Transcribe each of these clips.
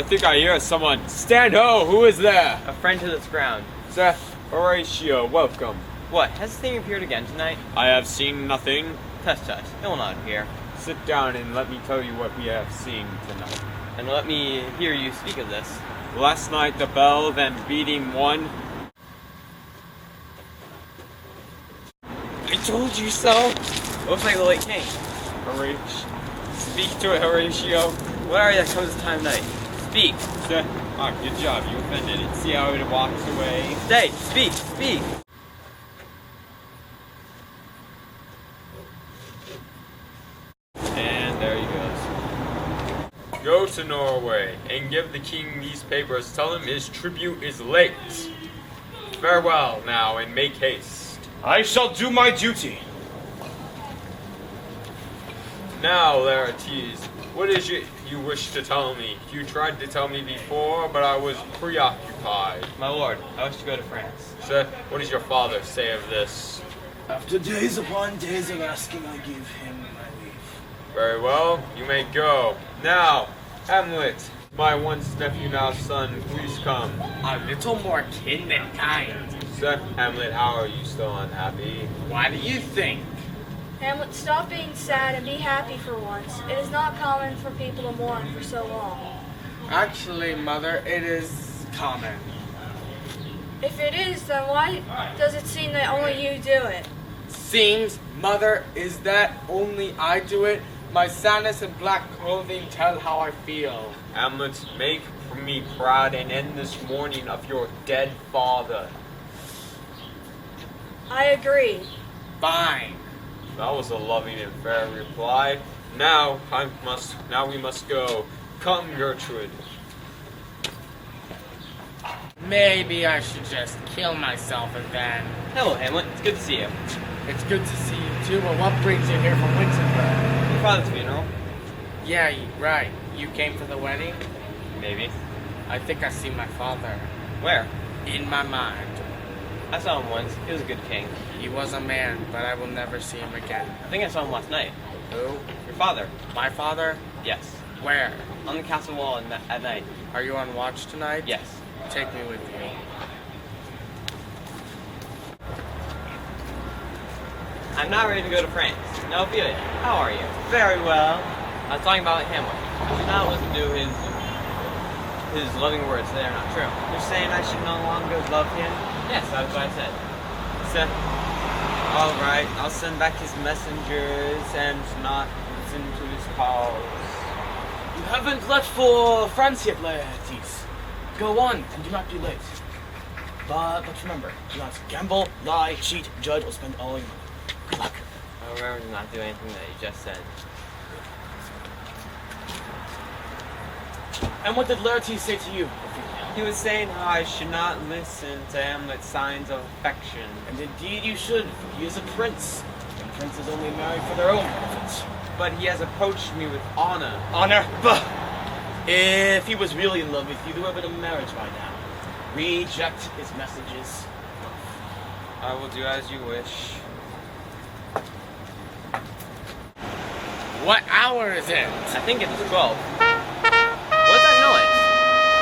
I think I hear someone. Stand ho! Who is there? A friend to this ground. Sir Horatio, welcome. What, has this thing appeared again tonight? I have seen nothing. Tush tush, it will not appear. Sit down and let me tell you what we have seen tonight. And let me hear you speak of this. Last night the bell, then beating one. I told you so. Looks like the late king. Horatio. Speak to it, Horatio. What are you that comes this time of night? Speak. Sir. Ah, good job. You offended it. See how it walks away? Stay. Speak. Speak. And there he goes. Go to Norway and give the king these papers. Tell him his tribute is late. Farewell now and make haste. I shall do my duty. Now, Laertes, what is it you wish to tell me? You tried to tell me before, but I was preoccupied. My lord, I wish to go to France. Sir, what does your father say of this? After days upon days of asking, I give him my leave. Very well, you may go. Now, Hamlet, my once nephew, now son, please come. A little more kin than kind. Sir, Hamlet, how are you still unhappy? Why do you think? Hamlet, stop being sad and be happy for once. It is not common for people to mourn for so long. Actually, Mother, it is common. If it is, then why does it seem that only you do it? Seems, Mother, is that only I do it? My sadness and black clothing tell how I feel. Hamlet, make me proud and end this mourning of your dead father. I agree. Fine. That was a loving and fair reply. Now we must go. Come, Gertrude. Maybe I should just kill myself and then. Hello, Hamlet. It's good to see you. It's good to see you too, but what brings you here from Winterfell? Your father's funeral? Yeah, right. You came for the wedding? Maybe. I think I see my father. Where? In my mind. I saw him once. He was a good king. He was a man, but I will never see him again. I think I saw him last night. Who? Your father? My father? Yes. Where? On the castle wall at night. Are you on watch tonight? Yes. Take me with you. I'm not ready to go to France. No, Ophelia, how are you? Very well. I was talking about Hamlet. I should not listen to his loving words. They are not true. You're saying I should no longer love him? Yes, that's what I said. So, all right, I'll send back his messengers and not listen to his calls. You haven't left for France yet, Laertes. Go on and do not be late. But remember, do not gamble, lie, cheat, judge, or spend all your money. Good luck. I remember to not do anything that you just said. And what did Laertes say to you? He was saying how I should not listen to Hamlet's signs of affection. And indeed you should, for he is a prince. And princes only marry for their own benefits. But he has approached me with honor. Honor? Bah! If he was really in love with you, there would have been a marriage by now. Reject his messages. I will do as you wish. What hour is it? I think it's 12. What's that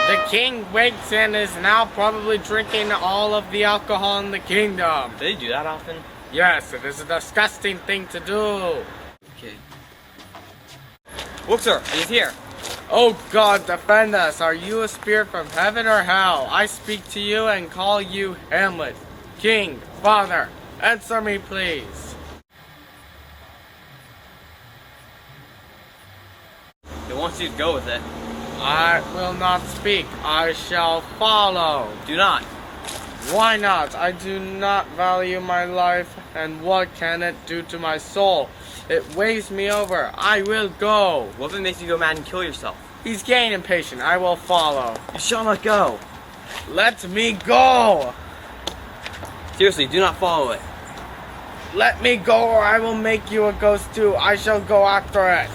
The king wakes and is now probably drinking all of the alcohol in the kingdom. noise? Do they do that often? Yes, it is a disgusting thing to do. Okay. Look, sir, it is here. Oh God, defend us. Are you a spirit from heaven or hell? I speak to you and call you Hamlet. King, father, answer me please. It wants you to go with it. I will not speak. I shall follow. Do not. Why not? I do not value my life, and what can it do to my soul? It weighs me over. I will go. What if it makes you go mad and kill yourself? He's getting impatient. I will follow. You shall not go. Let me go. Seriously, do not follow it. Let me go, or I will make you a ghost too. I shall go after it.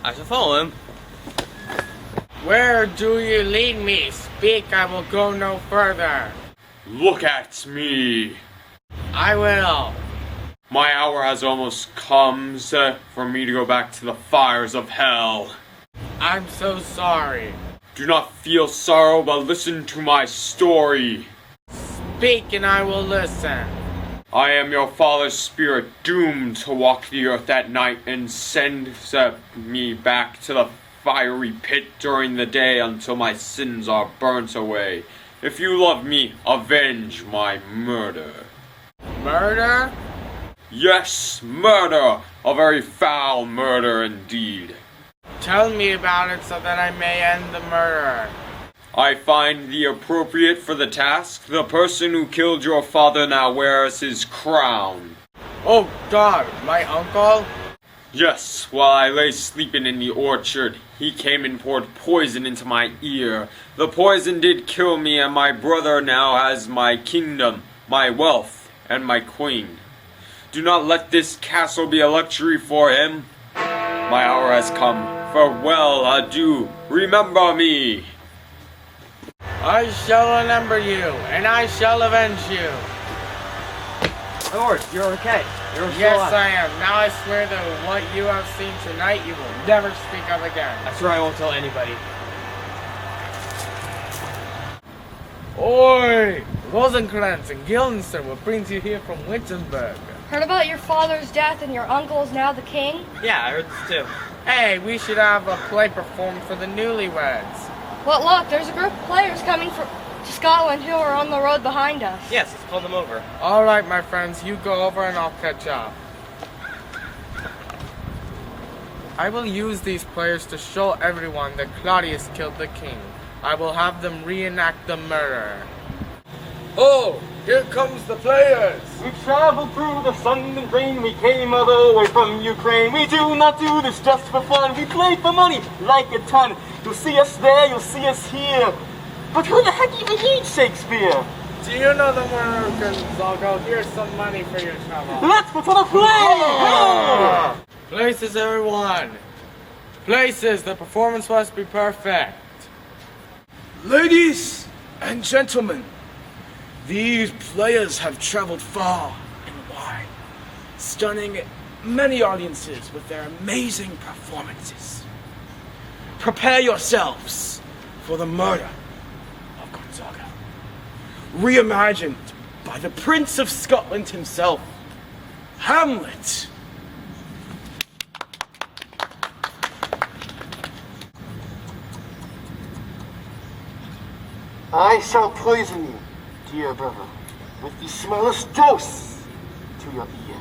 I shall follow him. Where do you lead me? Speak, I will go no further. Look at me. I will. My hour has almost come, for me to go back to the fires of hell. I'm so sorry. Do not feel sorrow, but listen to my story. Speak and I will listen. I am your father's spirit, doomed to walk the earth at night and send me back to the fiery pit during the day until my sins are burnt away. If you love me, avenge my murder. Murder? Yes, murder! A very foul murder indeed. Tell me about it so that I may end the murder. I find the appropriate for the task. The person who killed your father now wears his crown. Oh God, my uncle? Yes, while I lay sleeping in the orchard, he came and poured poison into my ear. The poison did kill me, and my brother now has my kingdom, my wealth, and my queen. Do not let this castle be a luxury for him. My hour has come. Farewell, adieu. Remember me. I shall remember you, and I shall avenge you. My lord, you're okay. You're still Yes, alive. I am. Now I swear that what you have seen tonight you will never speak of again. I swear I won't tell anybody. Oi! Rosencrantz and Guildenstern, what brings you here from Wittenberg? Heard about your father's death and your uncle is now the king? Yeah, I heard this too. Hey, we should have a play performed for the newlyweds. What luck, there's a group of players coming to Scotland who are on the road behind us. Yes, let's call them over. Alright, my friends, you go over and I'll catch up. I will use these players to show everyone that Claudius killed the king. I will have them reenact the murder. Oh, here comes the players! We traveled through the sun and rain, we came all the way from Ukraine. We do not do this just for fun, we play for money like a ton. You'll see us there, you'll see us here. But who the heck even needs Shakespeare? Do you know the Americans? I'll go, here's some money for your trouble. Let's go to the play! Places, everyone! Places, the performance must be perfect. Ladies and gentlemen, these players have traveled far and wide, stunning many audiences with their amazing performances. Prepare yourselves for the murder of Gonzaga, reimagined by the Prince of Scotland himself, Hamlet. I shall poison you, dear brother, with the smallest dose to your ear.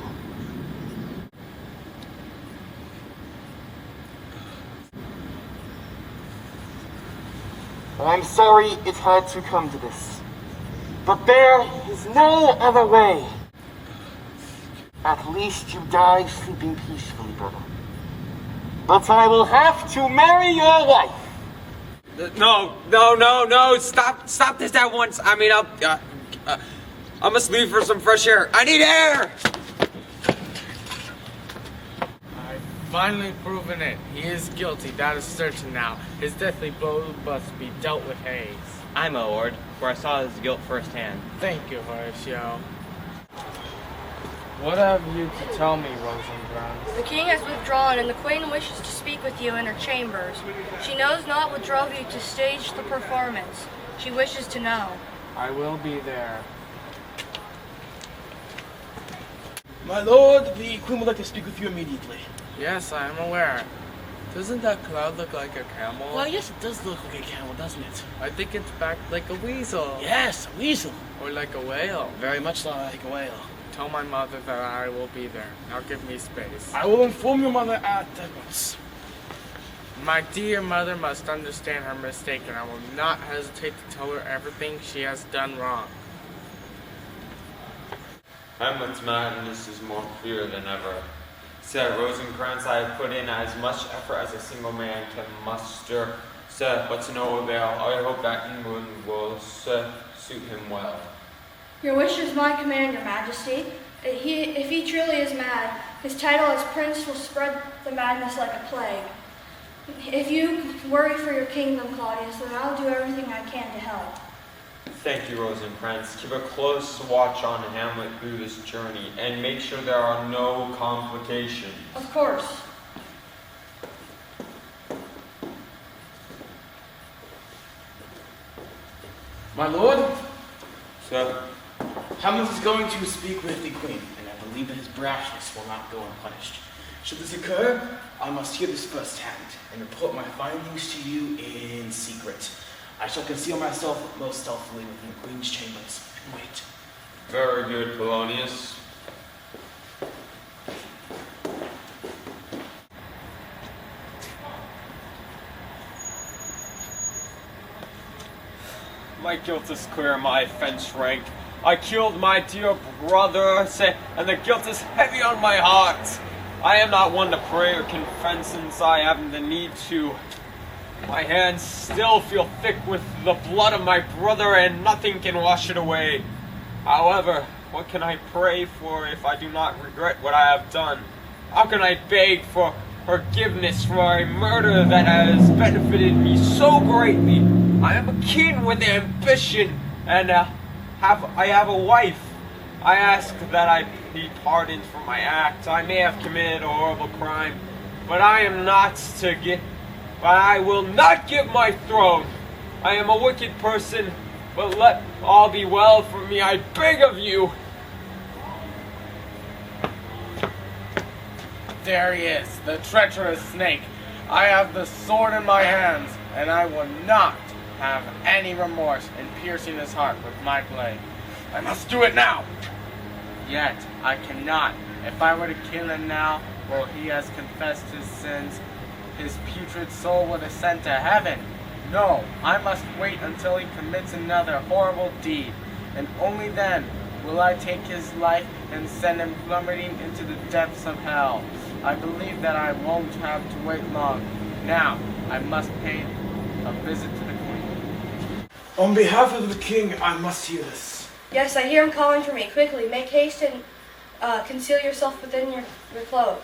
I'm sorry it had to come to this, but there is no other way. At least you die sleeping peacefully, brother. But I will have to marry your wife. No, stop this at once. I must leave for some fresh air. I need air! I've finally proven it. He is guilty, that is certain now. His deathly blow must be dealt with haste. I, my lord, for I saw his guilt firsthand. Thank you, Horatio. What have you to tell me, Rosencrantz? The king has withdrawn, and the queen wishes to speak with you in her chambers. She knows not what drove you to stage the performance. She wishes to know. I will be there. My lord, the queen would like to speak with you immediately. Yes, I am aware. Doesn't that cloud look like a camel? Well, yes, it does look like a camel, doesn't it? I think it's backed like a weasel. Yes, a weasel. Or like a whale. Very much like a whale. Tell my mother that I will be there. Now give me space. I will inform your mother at once. My dear mother must understand her mistake, and I will not hesitate to tell her everything she has done wrong. Hamlet's madness is more clear than ever. Said Rosencrantz, I have put in as much effort as a single man can muster. Said, but to no avail. I hope that England will suit him well. Your wish is my command, your majesty. If he truly is mad, his title as prince will spread the madness like a plague. If you worry for your kingdom, Claudius, then I'll do everything I can to help. Thank you, Rosencrantz. Keep a close watch on Hamlet through this journey, and make sure there are no complications. Of course. My lord, Sir, Hamlet is going to speak with the queen, and I believe that his brashness will not go unpunished. Should this occur, I must hear this firsthand and report my findings to you in secret. I shall conceal myself most stealthily within the queen's chambers and wait. very good, Polonius. My guilt is clear, my offense rank. I killed my dear brother, and the guilt is heavy on my heart. I am not one to pray or confess since I haven't the need to. My hands still feel thick with the blood of my brother, and nothing can wash it away. However, what can I pray for if I do not regret what I have done? How can I beg for forgiveness for a murder that has benefited me so greatly? I am keen with ambition, and I have a wife. I ask that I be pardoned for my act. I may have committed a horrible crime, but I will not give my throne. I am a wicked person, but let all be well for me, I beg of you. There he is, the treacherous snake. I have the sword in my hands, and I will not have any remorse in piercing his heart with my blade. I must do it now. Yet, I cannot. If I were to kill him now, well, he has confessed his sins. His putrid soul would ascend to heaven. No, I must wait until he commits another horrible deed, and only then will I take his life and send him plummeting into the depths of hell. I believe that I won't have to wait long. Now, I must pay a visit to the queen. On behalf of the king, I must hear this. Yes, I hear him calling for me. Quickly, make haste and conceal yourself within your cloak.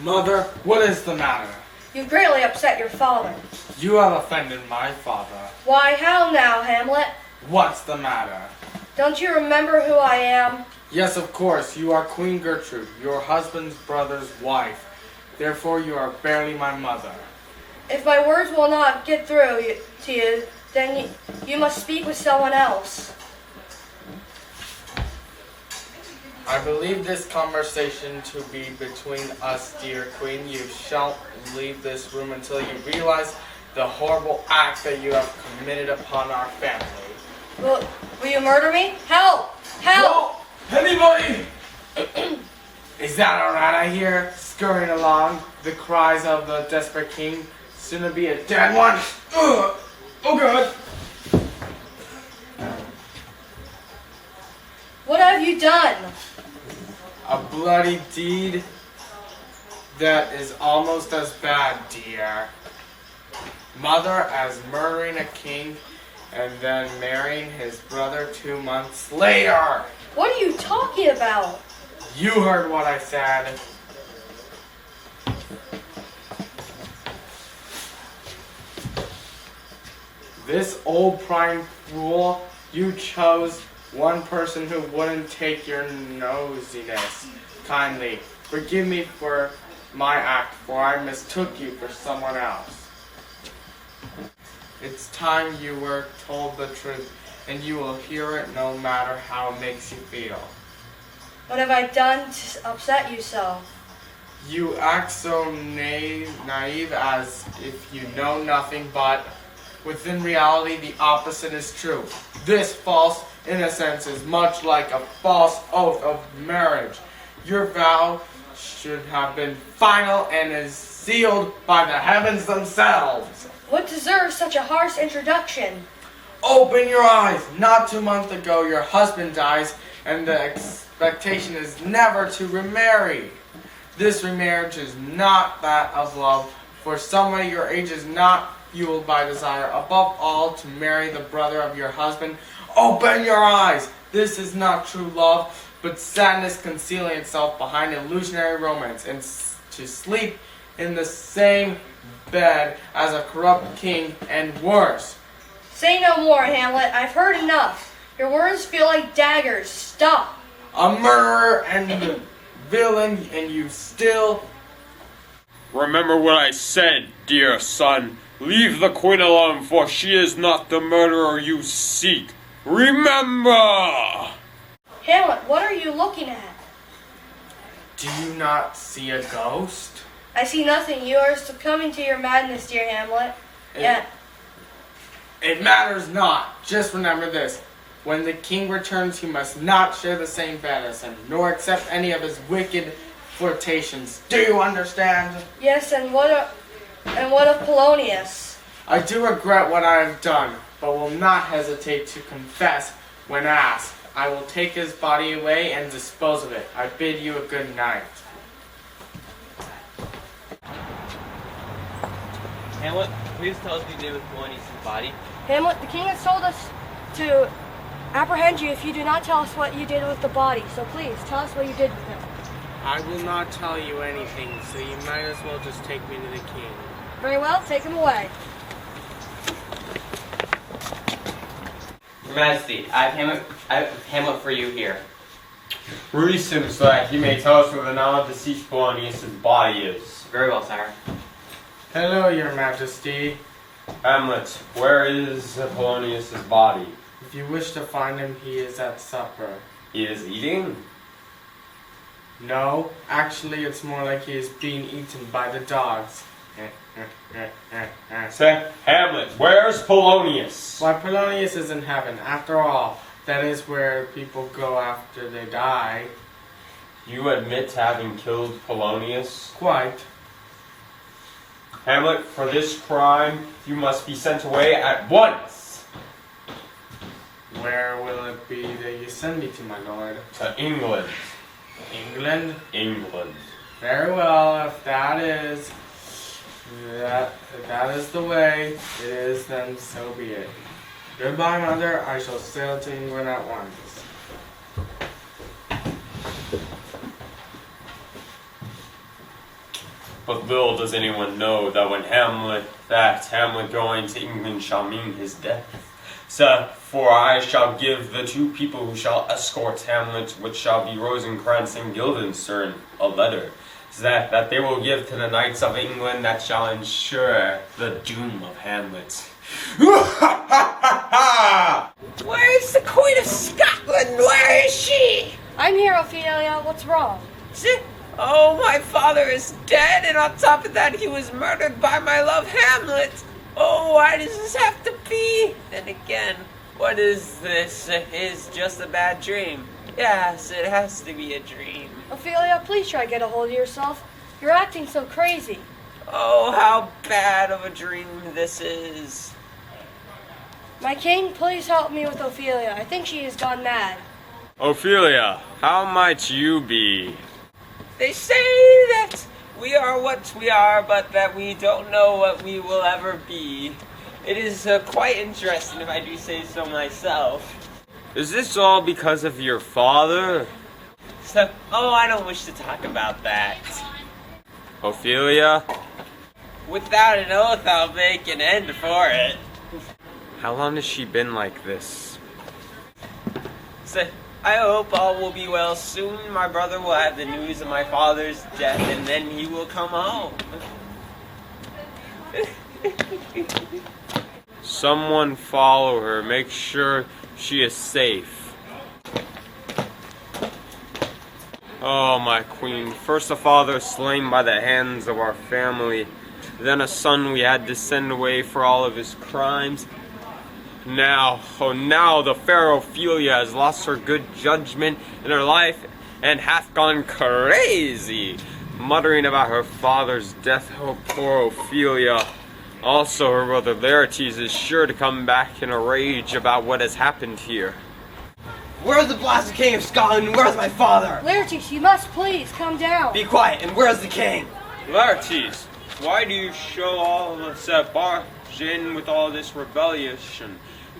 Mother, what is the matter? You greatly upset your father. You have offended my father. Why, how now, Hamlet? What's the matter? Don't you remember who I am? Yes, of course. You are Queen Gertrude, your husband's brother's wife. Therefore, you are barely my mother. If my words will not get through to you, then you must speak with someone else. I believe this conversation to be between us, dear queen. You shan't leave this room until you realize the horrible act that you have committed upon our family. Will you murder me? Help! Help! No! Anybody! Is that a rat I hear scurrying along? The cries of the desperate king, soon to be a dead one. Ugh. Oh God! What have you done? A bloody deed that is almost as bad, dear. Mother, as murdering a king and then marrying his brother 2 months later. What are you talking about? You heard what I said. This old prime fool, you chose one person who wouldn't take your nosiness kindly. Forgive me for my act, for I mistook you for someone else. It's time you were told the truth, and you will hear it no matter how it makes you feel. What have I done to upset you so? You act so naive as if you know nothing, but within reality the opposite is true. This false innocence is much like a false oath of marriage. Your vow should have been final and is sealed by the heavens themselves. What deserves such a harsh introduction? Open your eyes. Not 2 months ago your husband dies, and the expectation is never to remarry. This remarriage is not that of love, for someone your age is not fueled by desire, above all to marry the brother of your husband. Open your eyes! This is not true love, but sadness concealing itself behind illusionary romance, and to sleep in the same bed as a corrupt king, and worse. Say no more, Hamlet. I've heard enough. Your words feel like daggers. Stop. A murderer and a villain, and you still... Remember what I said, dear son. Leave the queen alone, for she is not the murderer you seek. Remember! Hamlet, what are you looking at? Do you not see a ghost? I see nothing. You are succumbing to your madness, dear Hamlet. Yeah. It matters not. Just remember this. When the king returns, he must not share the same bed as him, nor accept any of his wicked flirtations. Do you understand? Yes, and what of Polonius? I do regret what I have done, but will not hesitate to confess when asked. I will take his body away and dispose of it. I bid you a good night. Hamlet, please tell us what you did with Polonius' body. Hamlet, the king has told us to apprehend you if you do not tell us what you did with the body. So please, tell us what you did with him. I will not tell you anything, so you might as well just take me to the king. Very well, take him away. Your Majesty, I have Hamlet for you here. Release him so that he may tell us where the now deceased Polonius' body is. Very well, sire. Hello, your majesty. Hamlet, where is Polonius' body? If you wish to find him, he is at supper. He is eating? No, actually it's more like he is being eaten by the dogs. Say, Hamlet, where's Polonius? Why, Polonius is in heaven. After all, that is where people go after they die. You admit to having killed Polonius? Quite. Hamlet, for this crime, you must be sent away at once. Where will it be that you send me to, my lord? To England. England? England. Very well, if that is the way it is, then so be it. Goodbye, mother. I shall sail to England at once. But little does anyone know that Hamlet going to England shall mean his death. So, for I shall give the two people who shall escort Hamlet, which shall be Rosencrantz and Guildenstern, a letter, so that they will give to the knights of England that shall ensure the doom of Hamlet. Where's the Queen of Scotland? Where is she? I'm here, Ophelia. What's wrong? Oh, my father is dead, and on top of that, he was murdered by my love Hamlet. Oh, why does this have to be? Then again, what is this? Is just a bad dream. Yes, it has to be a dream. Ophelia, please try to get a hold of yourself. You're acting so crazy. Oh, how bad of a dream this is. My king, please help me with Ophelia. I think she has gone mad. Ophelia, how might you be? They say that we are what we are, but that we don't know what we will ever be. It is quite interesting if I do say so myself. Is this all because of your father? I don't wish to talk about that. Ophelia? Without an oath, I'll make an end for it. How long has she been like this? I hope all will be well soon. My brother will have the news of my father's death, and then he will come home. Someone follow her. Make sure she is safe. Oh, my queen. First a father slain by the hands of our family. Then a son we had to send away for all of his crimes. Now the fair Ophelia has lost her good judgment in her life and hath gone crazy, muttering about her father's death. Oh, poor Ophelia. Also, her brother Laertes is sure to come back in a rage about what has happened here. Where's the blasted king of Scotland? Where's my father? Laertes, you must please come down. Be quiet, and where's the king? Laertes, why do you show all this barge in with all this rebellion?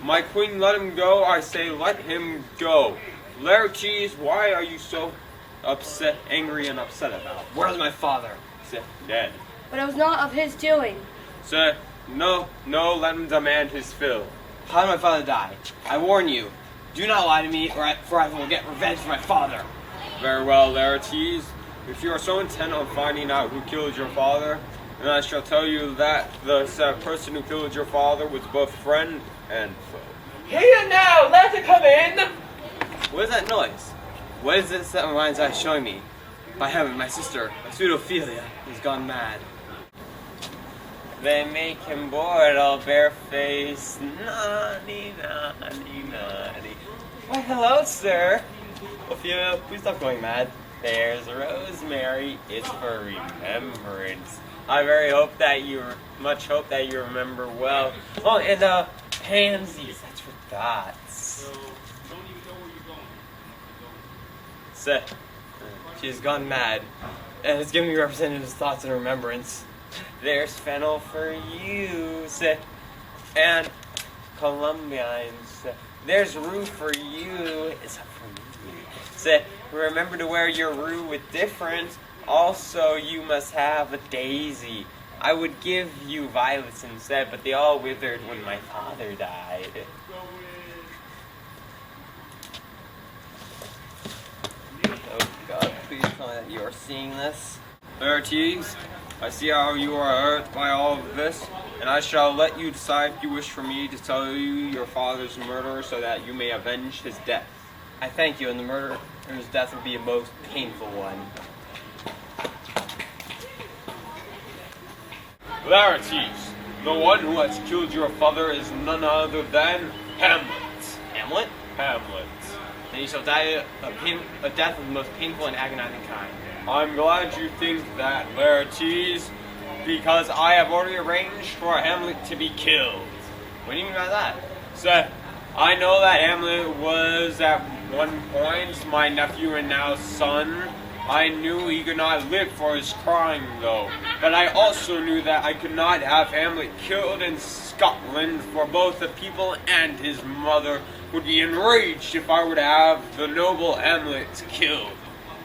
My queen, let him go. I say, let him go. Laertes, why are you so angry and upset about? Where's my father? Dead. But it was not of his doing. Sir, no, let him demand his fill. How did my father die? I warn you, do not lie to me, for I will get revenge for my father. Very well, Laertes. If you are so intent on finding out who killed your father, and I shall tell you that the person who killed your father was both friend and foe. Here now, let it come in! What is that noise? What is this that mind's eye showing me? By heaven, my sister, my sweet Ophelia, has gone mad. They make him bored, all barefaced. Naughty, naughty, naughty. Why, hello, sir. Ophelia, please stop going mad. There's rosemary. It's for remembrance. I much hope that you remember well. Oh, and pansies. That's for thoughts. So, she has gone mad and has given me representatives' thoughts and remembrance. There's fennel for you, and columbines. There's rue for you. It's up for me. Remember to wear your rue with difference. Also, you must have a daisy. I would give you violets instead, but they all withered when my father died. Oh God, please tell me that you are seeing this. Laertes, I see how you are hurt by all of this, and I shall let you decide if you wish for me to tell you your father's murderer so that you may avenge his death. I thank you, and the murderer's death would be a most painful one. Laertes, the one who has killed your father is none other than Hamlet. Hamlet? Hamlet. Then you shall die a death of the most painful and agonizing kind. I'm glad you think that, Laertes, because I have already arranged for Hamlet to be killed. What do you mean by that? So, I know that Hamlet was at one point my nephew and now son. I knew he could not live for his crime, though. But I also knew that I could not have Hamlet killed in Scotland, for both the people and his mother would be enraged if I were to have the noble Hamlet killed.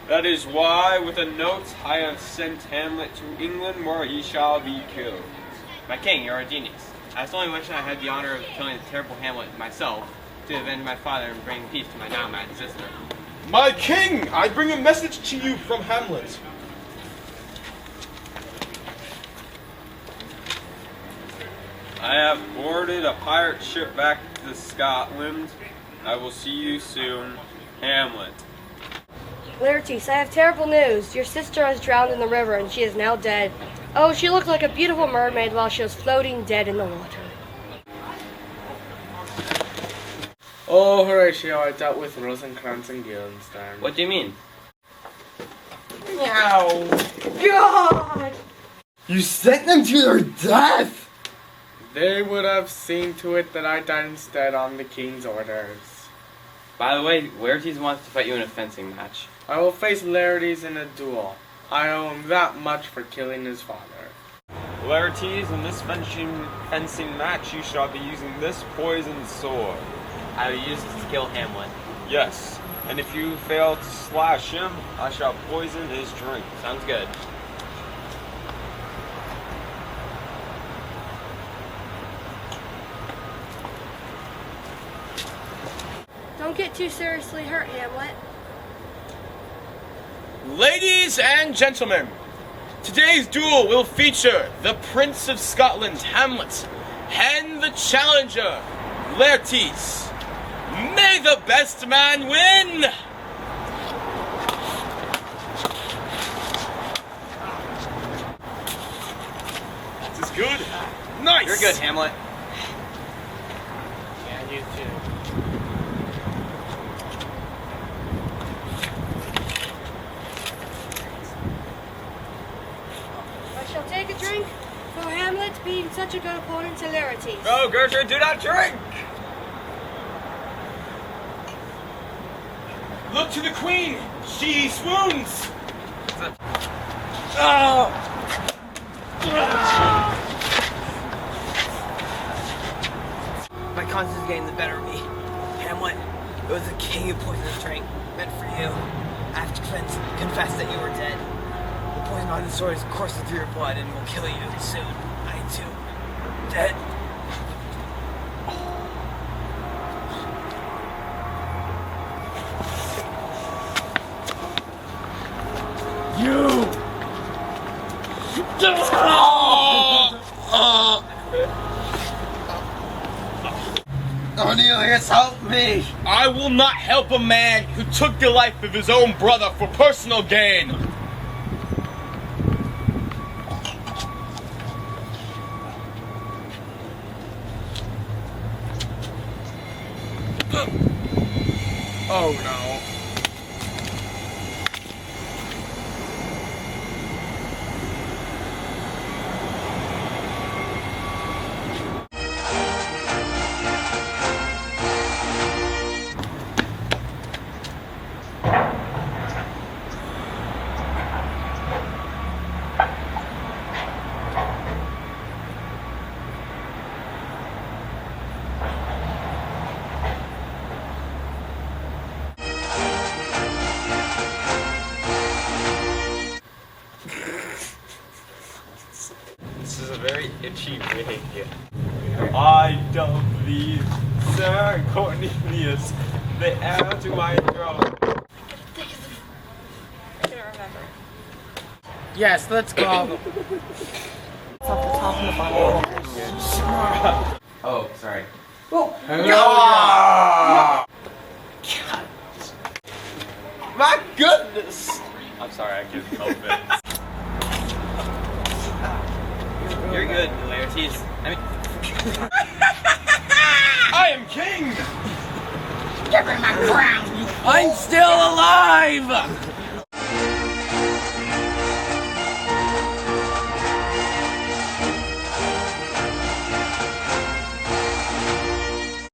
That is why, with a note, I have sent Hamlet to England, where he shall be killed. My king, you are a genius. I was only wishing I had the honor of killing the terrible Hamlet myself to avenge my father and bring peace to my now mad sister. My king, I bring a message to you from Hamlet. I have boarded a pirate ship back to Scotland. I will see you soon. Hamlet. Laertes, I have terrible news. Your sister has drowned in the river and she is now dead. Oh, she looked like a beautiful mermaid while she was floating dead in the water. Oh, Horatio, I dealt with Rosencrantz and Guildenstern. What do you mean? Meow. God! You sent them to their death! They would have seen to it that I died instead on the king's orders. By the way, Laertes wants to fight you in a fencing match. I will face Laertes in a duel. I owe him that much for killing his father. Laertes, in this fencing match, you shall be using this poisoned sword. I will use it to kill Hamlet. Yes, and if you fail to slash him, I shall poison his drink. Sounds good. Don't get too seriously hurt, Hamlet. Ladies and gentlemen, today's duel will feature the Prince of Scotland, Hamlet, and the challenger, Laertes. May the best man win! This is good. Nice! You're good, Hamlet. Yeah, you too. I shall take a drink for Hamlet being such a good opponent to Laertes. No, Gertrude, do not drink! Look to the queen! She swoons! My conscience is getting the better of me. Hamlet, it was the king who poisoned this drink, meant for you. I have to confess that you were dead. The poison on the sword is coursing through your blood and will kill you soon. I too. Dead. You! Cornelius, help me! I will not help a man who took the life of his own brother for personal gain. Oh no. This is a very itchy wig. I dub thee, Sir Cornelius, the heir to my throne. I don't remember. Yes, let's go. Oh, sorry. My goodness! I'm sorry, I couldn't help it. You're good, Laertes. I mean, I am king! I'm still alive!